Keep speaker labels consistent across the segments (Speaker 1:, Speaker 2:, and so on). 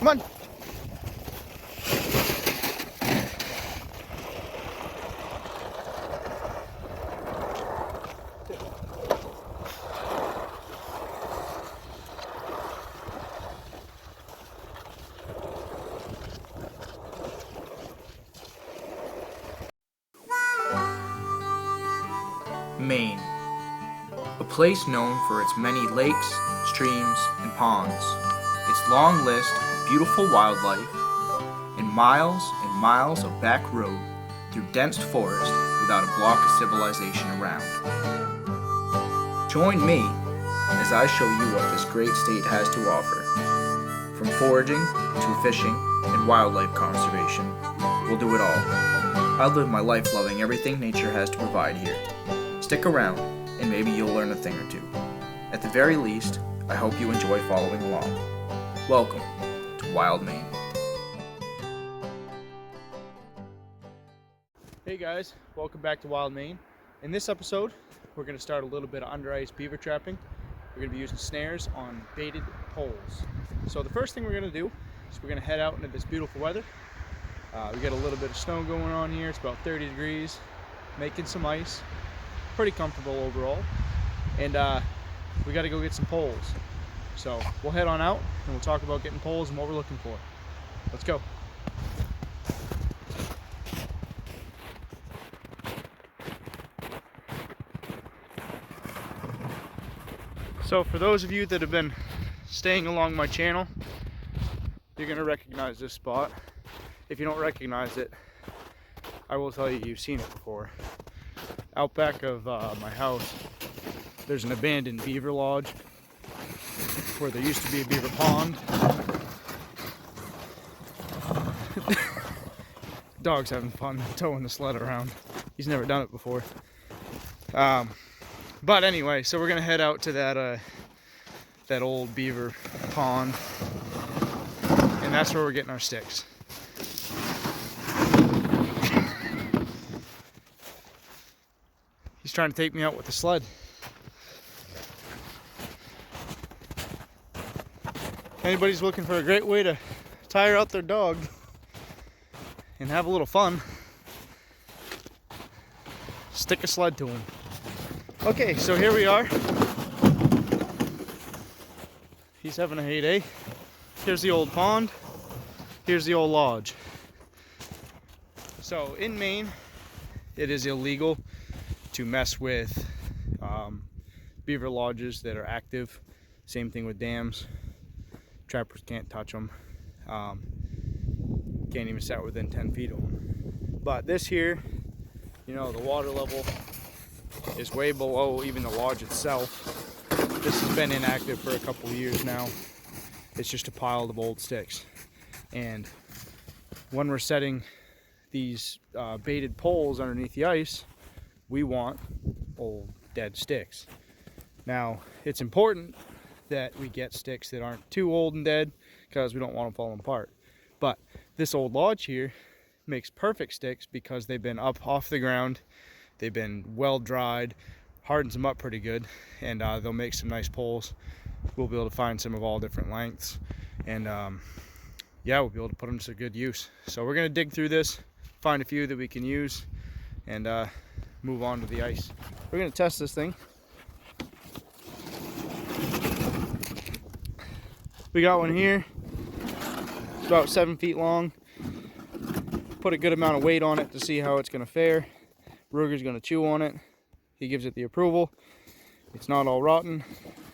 Speaker 1: Come on.
Speaker 2: Maine, a place known for its many lakes, streams, and ponds, its long list of beautiful wildlife, and miles of back road through dense forest without a block of civilization around. Join me as I show you what this great state has to offer. From foraging to fishing and wildlife conservation, we'll do it all. I live my life loving everything nature has to provide here. Stick around, and maybe you'll learn a thing or two. At the very least, I hope you enjoy following along. Welcome to Wild Maine.
Speaker 1: Hey guys, welcome back to Wild Maine. In this episode, we're going to start a little bit of under ice beaver trapping. We're going to be using snares on baited poles. So the first thing we're going to do is we're going to head out into this beautiful weather. We got a little bit of snow going on here. It's about 30 degrees, making some ice. Pretty comfortable overall. And we got to go get some poles. So we'll head on out and we'll talk about getting poles and what we're looking for. Let's go. So for those of you that have been staying along my channel, you're going to recognize this spot. If you don't recognize it, I will tell you you've seen it before. Out back of my house, there's an abandoned beaver lodge where there used to be a beaver pond. Dog's having fun towing the sled around. He's never done it before. But anyway, so we're gonna head out to that old beaver pond, and that's where we're getting our sticks. He's trying to take me out with the sled. Anybody's looking for a great way to tire out their dog and have a little fun, stick a sled to him. Okay, so here we are. He's having a heyday. Here's the old pond. Here's the old lodge. So in Maine, it is illegal to mess with beaver lodges that are active. Same thing with dams. Trappers can't touch them. Can't even set within 10 feet of them. But this here, you know, the water level is way below even the lodge itself. This has been inactive for a couple of years now. It's just a pile of old sticks. And when we're setting these baited poles underneath the ice, we want old dead sticks. Now, it's important that we get sticks that aren't too old and dead because we don't want them falling apart. But this old lodge here makes perfect sticks because they've been up off the ground, they've been well dried, hardens them up pretty good, and they'll make some nice poles. We'll be able to find some of all different lengths, and yeah, we'll be able to put them to good use. So we're gonna dig through this, find a few that we can use, and move on to the ice. We're gonna test this thing. We got one here. It's about 7 feet long. Put a good amount of weight on it to see how it's gonna fare. Ruger's gonna chew on it. He gives it the approval. It's not all rotten.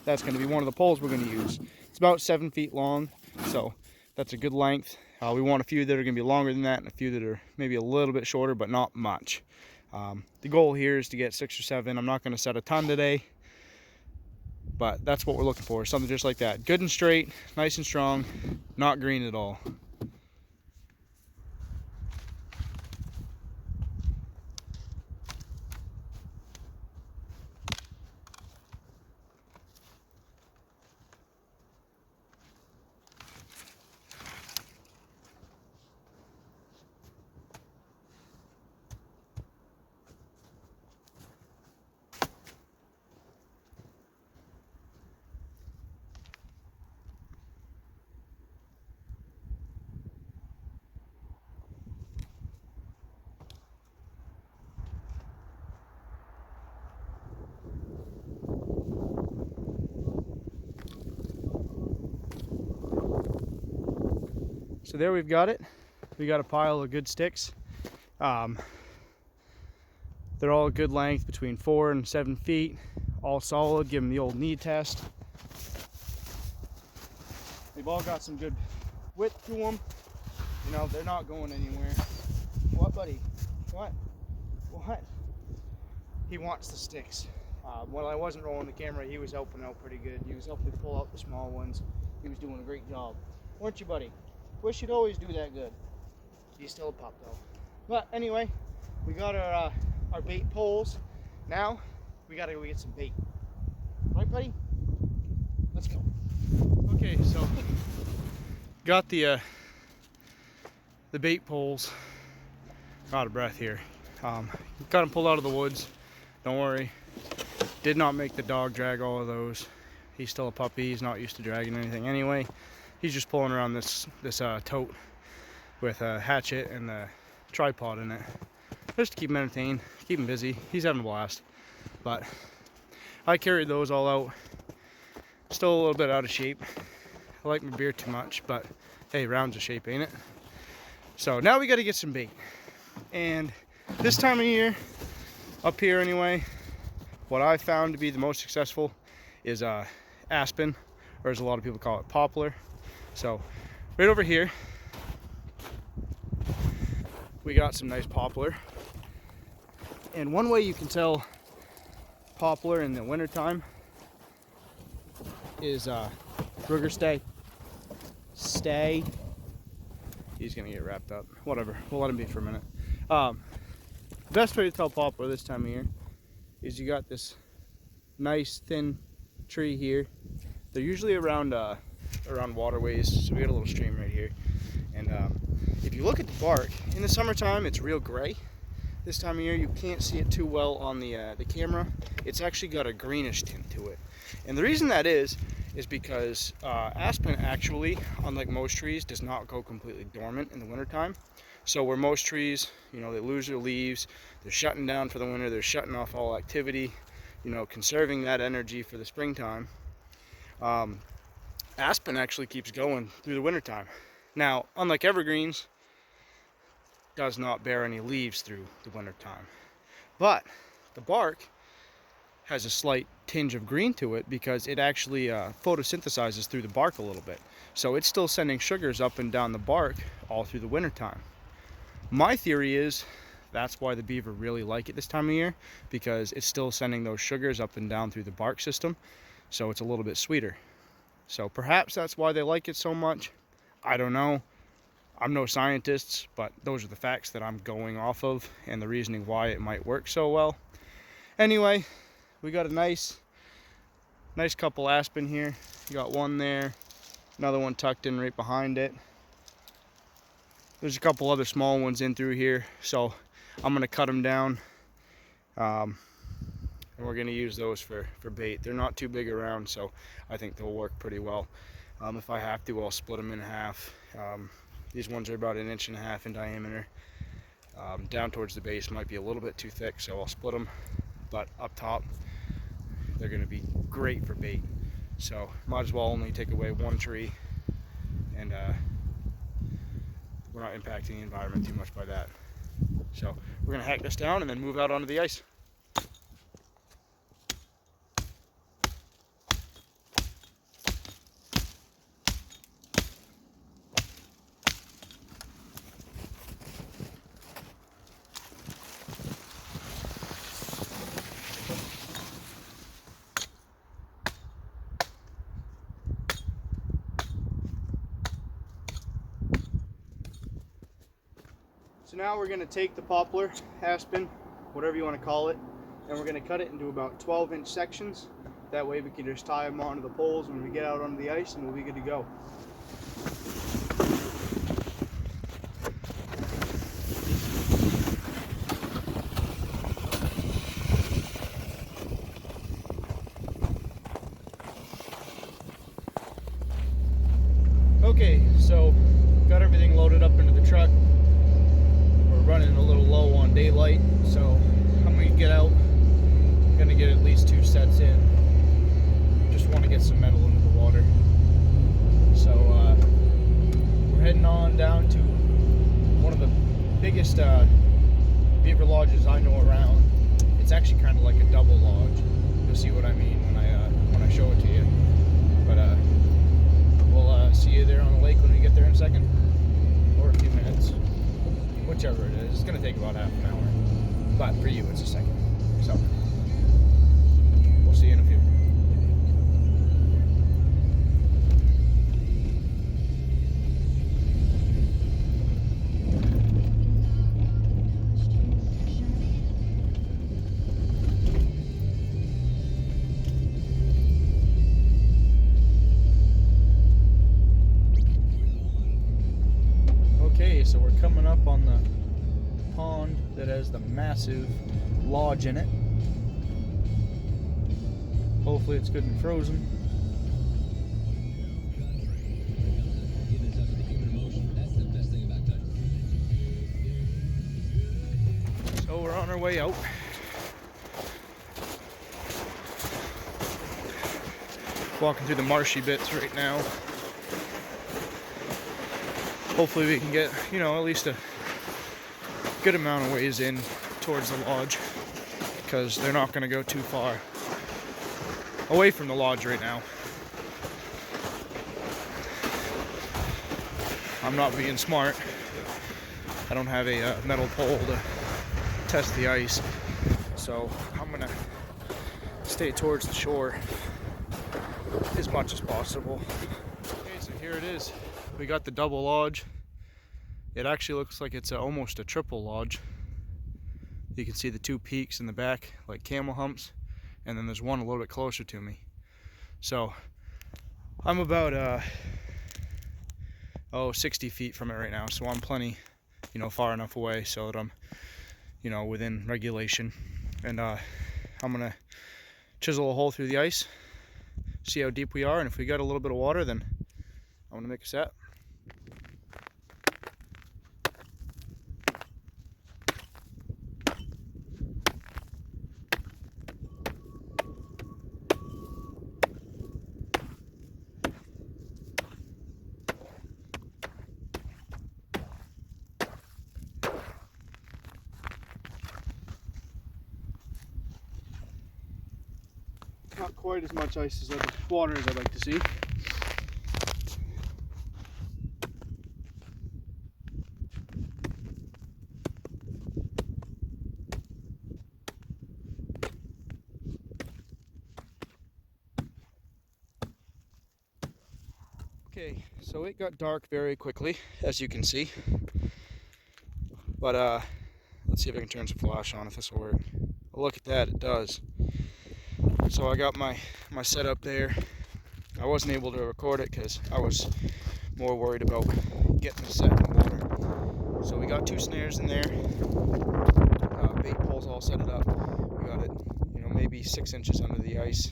Speaker 1: That's gonna be one of the poles we're gonna use. It's about 7 feet long, so that's a good length. We want a few that are gonna be longer than that and a few that are maybe a little bit shorter, but not much. The goal here is to get 6 or 7. I'm not gonna set a ton today, but that's what we're looking for, something just like that. Good and straight, nice and strong, not green at all. So there we've got it. We got a pile of good sticks. They're all a good length, between 4 and 7 feet, all solid. Give them the old knee test. They've all got some good width to them. You know, they're not going anywhere. What, buddy? What? What? He wants the sticks. When I wasn't rolling the camera, he was helping out pretty good. He was helping me pull out the small ones. He was doing a great job. Weren't you, buddy? Wish you'd always do that good. He's still a pup, though. But anyway, we got our bait poles. Now, we gotta go get some bait. Right, buddy? Let's go. Okay, so got the bait poles. Out of breath here. Got them pulled out of the woods. Don't worry. Did not make the dog drag all of those. He's still a puppy. He's not used to dragging anything anyway. He's just pulling around this tote with a hatchet and a tripod in it, just to keep him entertained, keep him busy. He's having a blast. But I carried those all out. Still a little bit out of shape. I like my beer too much, but hey, rounds of shape, ain't it? So now we got to get some bait. And this time of year, up here anyway, what I found to be the most successful is aspen, or as a lot of people call it, poplar. So right over here, we got some nice poplar. And one way you can tell poplar in the wintertime is Ruger, stay. He's gonna get wrapped up. Whatever, we'll let him be for a minute. Best way to tell poplar this time of year is you got this nice thin tree here. They're usually around waterways, so we got a little stream right here. And if you look at the bark, in the summertime it's real gray. This time of year you can't see it too well on the camera. It's actually got a greenish tint to it. And the reason that is because aspen actually, unlike most trees, does not go completely dormant in the wintertime. So where most trees, you know, they lose their leaves, they're shutting down for the winter, they're shutting off all activity, you know, conserving that energy for the springtime. Aspen actually keeps going through the wintertime. Now, unlike evergreens, does not bear any leaves through the wintertime. But the bark has a slight tinge of green to it because it actually photosynthesizes through the bark a little bit. So it's still sending sugars up and down the bark all through the wintertime. My theory is that's why the beaver really like it this time of year, because it's still sending those sugars up and down through the bark system, so it's a little bit sweeter. So perhaps that's why they like it so much. I don't know. I'm no scientist, but those are the facts that I'm going off of and the reasoning why it might work so well. Anyway, we got a nice couple aspen here. You got one there, another one tucked in right behind it. There's a couple other small ones in through here, so I'm gonna cut them down, and we're gonna use those for bait. They're not too big around, so I think they'll work pretty well. If I have to, I'll split them in half. These ones are about 1.5 inches in diameter. Down towards the base might be a little bit too thick, so I'll split them. But up top, they're gonna be great for bait. So might as well only take away one tree, and we're not impacting the environment too much by that. So we're gonna hack this down and then move out onto the ice. So now we're going to take the poplar, aspen, whatever you want to call it, and we're going to cut it into about 12-inch sections. That way we can just tie them onto the poles when we get out onto the ice, and we'll be good to go. Okay, so got everything loaded up into the truck. Running a little low on daylight, so I'm gonna get out. I'm gonna get at least 2 sets in. Just want to get some metal into the water. So we're heading on down down to one of the biggest beaver lodges I know around. It's actually kind of like a double lodge. You'll see what I mean when I show it to you. But we'll see you there on the lake when we get there in a second, or a few minutes, whichever it is. It's gonna take about half an hour, but for you it's a second. So we'll see you in a few. Okay, so we're coming up on the pond that has the massive lodge in it. Hopefully it's good and frozen. So we're on our way out. Walking through the marshy bits right now. Hopefully we can get, at least a good amount of ways in towards the lodge, because they're not going to go too far away from the lodge right now. I'm not being smart. I don't have a metal pole to test the ice, so I'm going to stay towards the shore as much as possible. Okay, so here it is. We got the double lodge. It actually looks like it's almost a triple lodge. You can see the two peaks in the back like camel humps, and then there's one a little bit closer to me. So I'm about 60 feet from it right now, so I'm plenty far enough away so that I'm within regulation. And I'm gonna chisel a hole through the ice, see how deep we are, and if we got a little bit of water, then I'm gonna make a set. Not quite as much ice as water as I'd like to see. Okay, so it got dark very quickly, as you can see. But let's see if I can turn some flash on, if this will work. Oh, look at that, it does. So I got my setup there. I wasn't able to record it because I was more worried about getting the set in the water. So we got two snares in there. Bait poles all set it up. We got it, maybe 6 inches under the ice.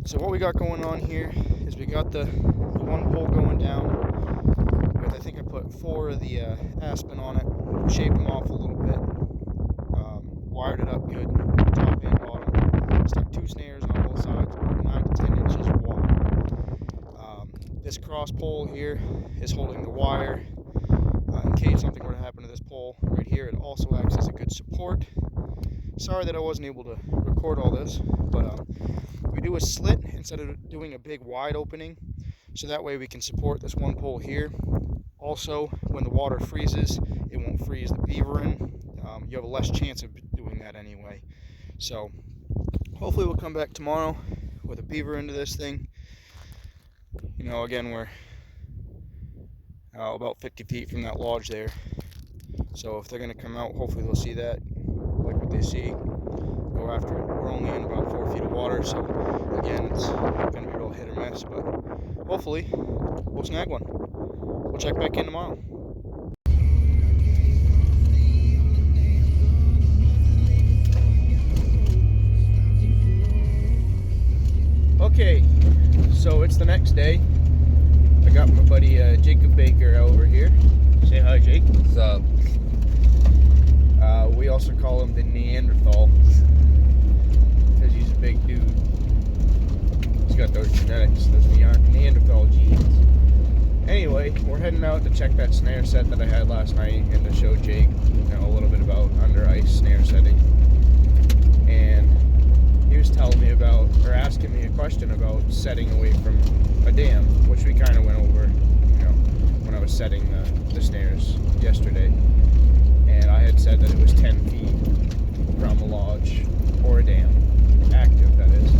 Speaker 1: So what we got going on here is we got the one pole going down with, I think I put 4 of the aspen on it, shaped them off a little bit, wired it up good, top and bottom, stuck 2 snares on both sides, 9 to 10 inches wide. This cross pole here is holding the wire in case something were to happen to this pole. Right here it also acts as a good support. Sorry that I wasn't able to record all this, but we do a slit instead of doing a big wide opening, so that way we can support this one pole here. Also, when the water freezes, it won't freeze the beaver in. You have a less chance of doing that anyway. So hopefully we'll come back tomorrow with a beaver into this thing. Again, we're about 50 feet from that lodge there. So if they're going to come out, hopefully they'll see that, like what they see, go after it. We're only in about 4 feet of water, so again, it's going to be real hit or miss, but hopefully we'll snag one. We'll check back in tomorrow. Okay, so it's the next day. I got my buddy Jacob Baker over here. Say hi, Jake.
Speaker 3: What's up?
Speaker 1: We also call him the Neanderthal because he's a big dude. He's got those genetics, those Neanderthal genes. Anyway, anyway, we're heading out to check that snare set that I had last night and to show Jake, a little bit about under ice snare setting. And he was telling me about, or asking me a question about setting away from a dam, which we kind of went over, when I was setting the snares yesterday. And I had said that it was 10 feet from a lodge or a dam, active that is.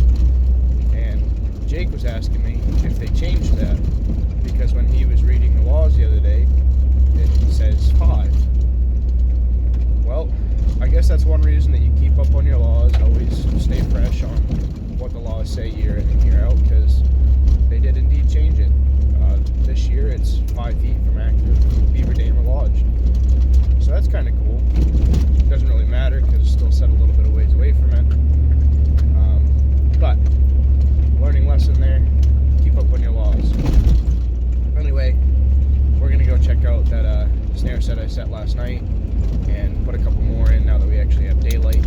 Speaker 1: And Jake was asking me if they changed that, because when he was reading the laws the other day, it says 5. Well, I guess that's one reason that you keep up on your laws, always stay fresh on what the laws say year in and year out, because they did indeed change it. This year it's 5 feet from active beaver dam or lodge. So that's kind of cool. Doesn't really matter because it's still set a little bit of ways away from it. But learning lesson there, keep up on your laws. Anyway, we're gonna go check out that snare set I set last night and put a couple more in now that we actually have daylight,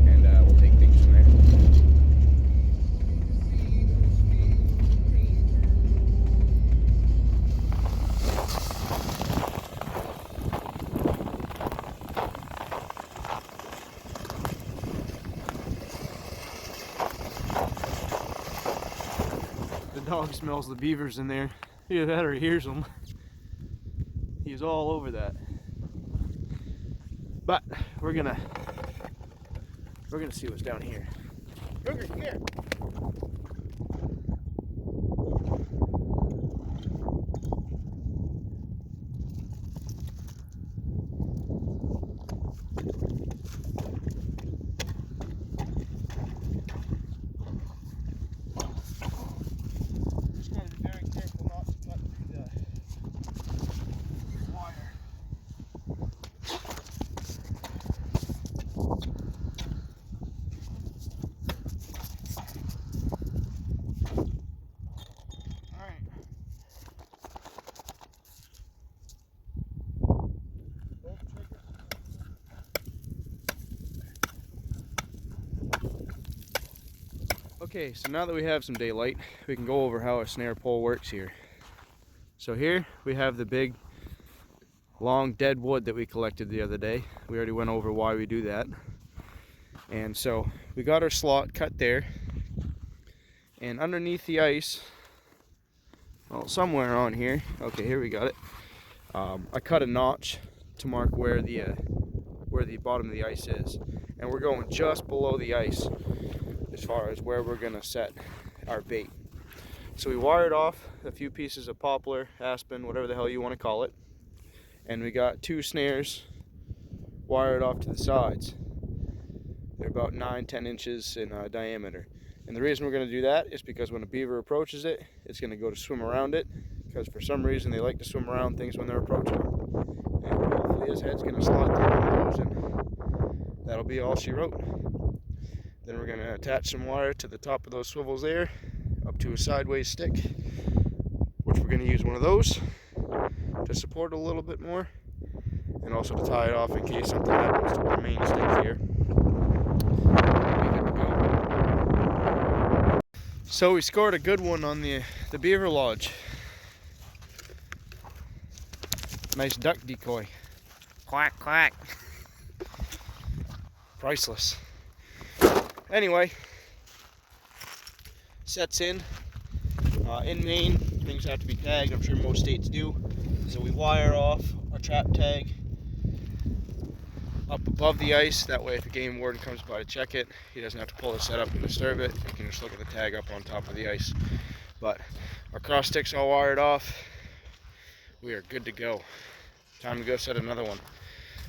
Speaker 1: and we'll take things from there. The dog smells the beavers in there. Either that or he hears them. He's all over that. But we're gonna see what's down here. Booger, come here. Just gotta be very careful not to cut through the wire. Okay, so now that we have some daylight, we can go over how a snare pole works here. So here we have the big, long dead wood that we collected the other day. We already went over why we do that. And so we got our slot cut there. And underneath the ice, well, somewhere on here, okay, here we got it. I cut a notch to mark where the bottom of the ice is. And we're going just below the ice as far as where we're gonna set our bait. So we wired off a few pieces of poplar, aspen, whatever the hell you want to call it, and we got 2 snares wired off to the sides. They're about 9-10 inches in diameter, and the reason we're going to do that is because when a beaver approaches it, it's going to go to swim around it, because for some reason they like to swim around things when they're approaching them. And hopefully his head's going to slot through one of those, and that'll be all she wrote. Then we're going to attach some wire to the top of those swivels there, up to a sideways stick, which we're going to use one of those to support a little bit more, and also to tie it off in case something happens to our main stick here. So we scored a good one on the beaver lodge. Nice duck decoy. Quack, quack. Priceless. Anyway, sets in. In Maine, things have to be tagged. I'm sure most states do. So we wire off our trap tag up above the ice. That way if a game warden comes by to check it, he doesn't have to pull the set up and disturb it. He can just look at the tag up on top of the ice. But our cross stick's all wired off. We are good to go. Time to go set another one.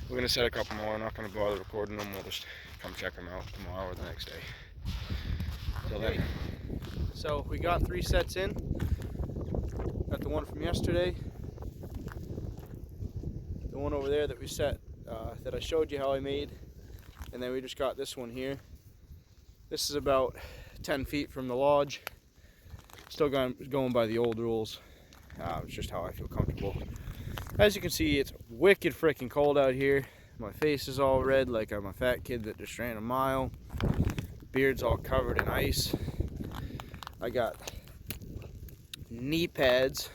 Speaker 1: We're going to set a couple more. I'm not going to bother recording them. We'll just come check them out tomorrow or the next day. Till then. So we got 3 sets in. Got the one from yesterday. The one over there that we set, that I showed you how I made. And then we just got this one here. This is about 10 feet from the lodge. Still going by the old rules. It's just how I feel comfortable. As you can see, it's wicked freaking cold out here. My face is all red like I'm a fat kid that just ran a mile. Beard's all covered in ice. I got knee pads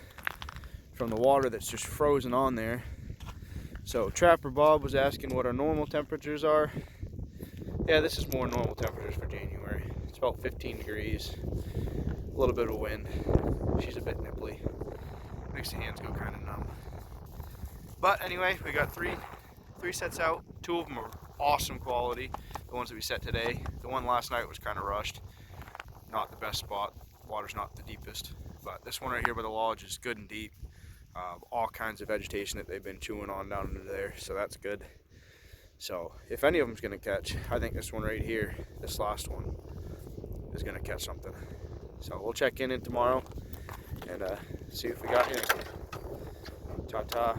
Speaker 1: from the water that's just frozen on there. So Trapper Bob was asking what our normal temperatures are. Yeah, this is more normal temperatures for January. It's about 15 degrees, a little bit of wind. She's a bit nipply. Makes the hands go kind of numb. But anyway, we got three sets out. 2 of them are awesome quality. The ones that we set today. The one last night was kind of rushed. Not the best spot. Water's not the deepest. But this one right here by the lodge is good and deep. All kinds of vegetation that they've been chewing on down into there, so that's good. So if any of them's gonna catch, I think this one right here, this last one, is gonna catch something. So we'll check in tomorrow and see if we got anything. Ta-ta.